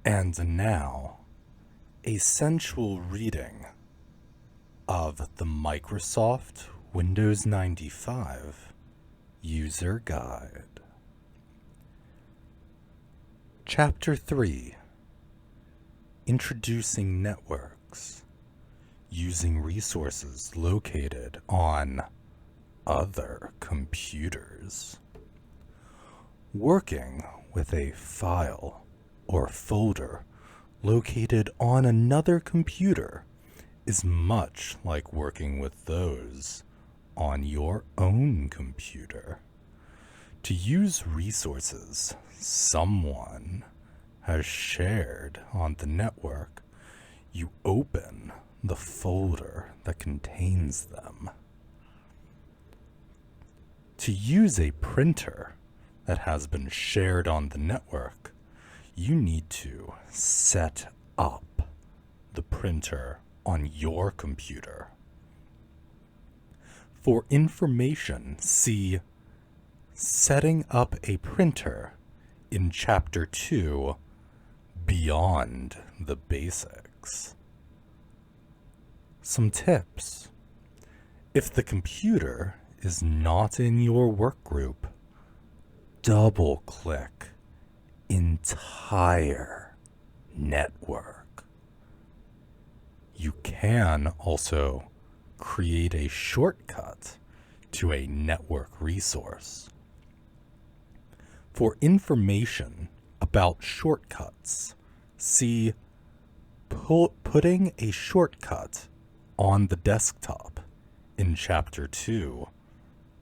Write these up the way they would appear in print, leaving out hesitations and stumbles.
And now, a sensual reading of the Microsoft Windows 95 User Guide. Chapter 3: Introducing Networks, Using Resources Located on Other Computers. Working with a file or folder located on another computer is much like working with those on your own computer. To use resources someone has shared on the network, you open the folder that contains them. To use a printer that has been shared on the network, you need to set up the printer on your computer. For information, see Setting Up a Printer in Chapter 2, Beyond the Basics. Some tips. If the computer is not in your work group, double-click Entire Network. You can also create a shortcut to a network resource. For information about shortcuts, see Putting a Shortcut on the Desktop in Chapter 2,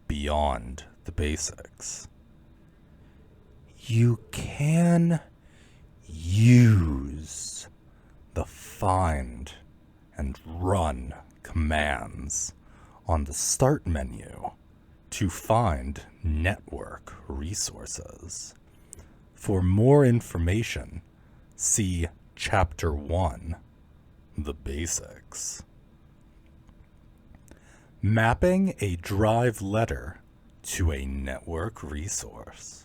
Beyond the Basics. You can use the find and run commands on the start menu to find network resources. For more information, see Chapter 1, The Basics. Mapping a drive letter to a network resource.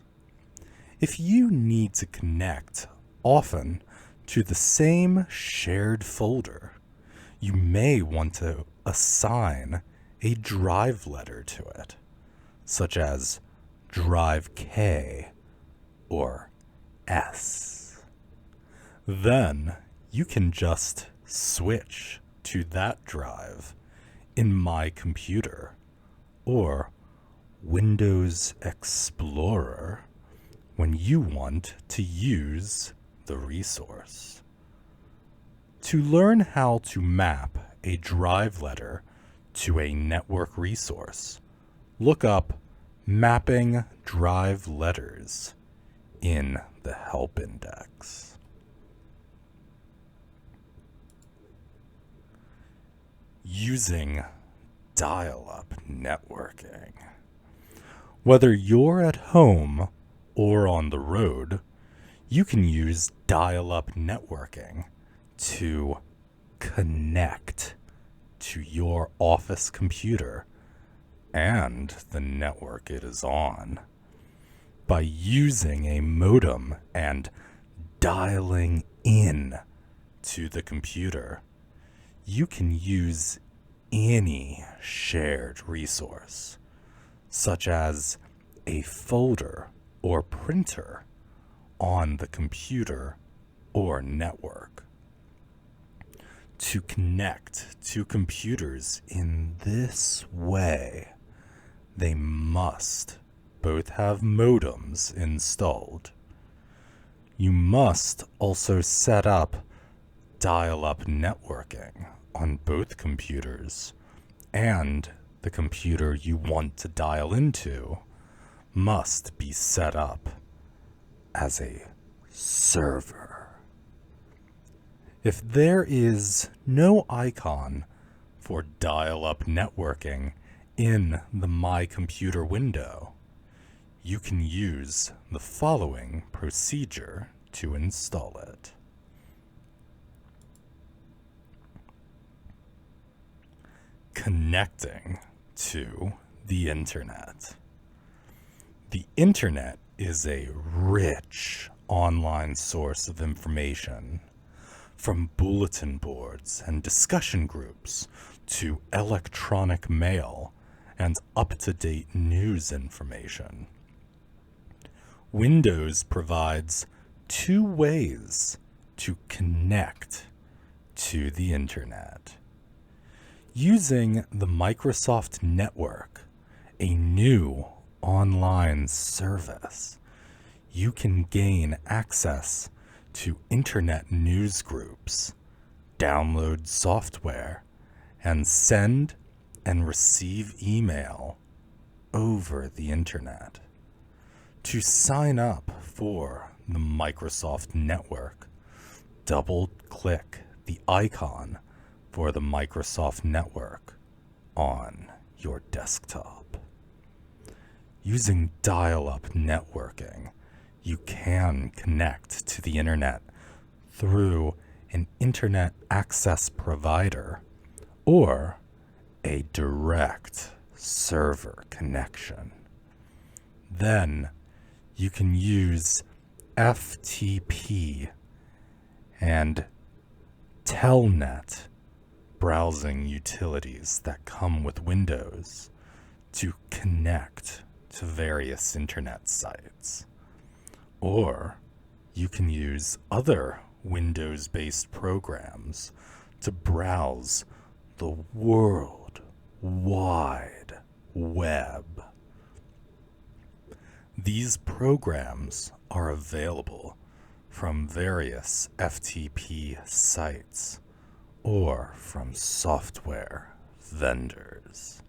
If you need to connect often to the same shared folder, you may want to assign a drive letter to it, such as drive K or S. Then you can just switch to that drive in My Computer or Windows Explorer when you want to use the resource. To learn how to map a drive letter to a network resource, look up Mapping Drive Letters in the Help Index. Using dial-up networking. Whether you're at home or on the road, you can use dial-up networking to connect to your office computer and the network it is on. By using a modem and dialing in to the computer, you can use any shared resource, such as a folder or printer on the computer or network. To connect to computers in this way, they must both have modems installed. You must also set up dial-up networking on both computers, and the computer you want to dial into must be set up as a server. If there is no icon for dial-up networking in the My Computer window, you can use the following procedure to install it. Connecting to the internet. The internet is a rich online source of information, from bulletin boards and discussion groups to electronic mail and up-to-date news information. Windows provides two ways to connect to the internet. Using the Microsoft Network, a new online service, you can gain access to internet news groups, download software, and send and receive email over the internet. To sign up for the Microsoft Network, double-click the icon for the Microsoft Network on your desktop. Using dial-up networking, you can connect to the internet through an internet access provider or a direct server connection. Then you can use FTP and Telnet browsing utilities that come with Windows to connect to various internet sites. Or you can use other Windows-based programs to browse the World Wide Web. These programs are available from various FTP sites or from software vendors.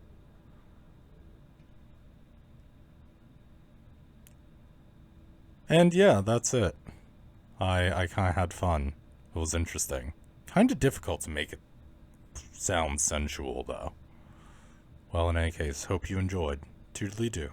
And yeah, that's it. I kind of had fun. It was interesting. Kind of difficult to make it sound sensual, though. Well, in any case, hope you enjoyed. Toodly-doo.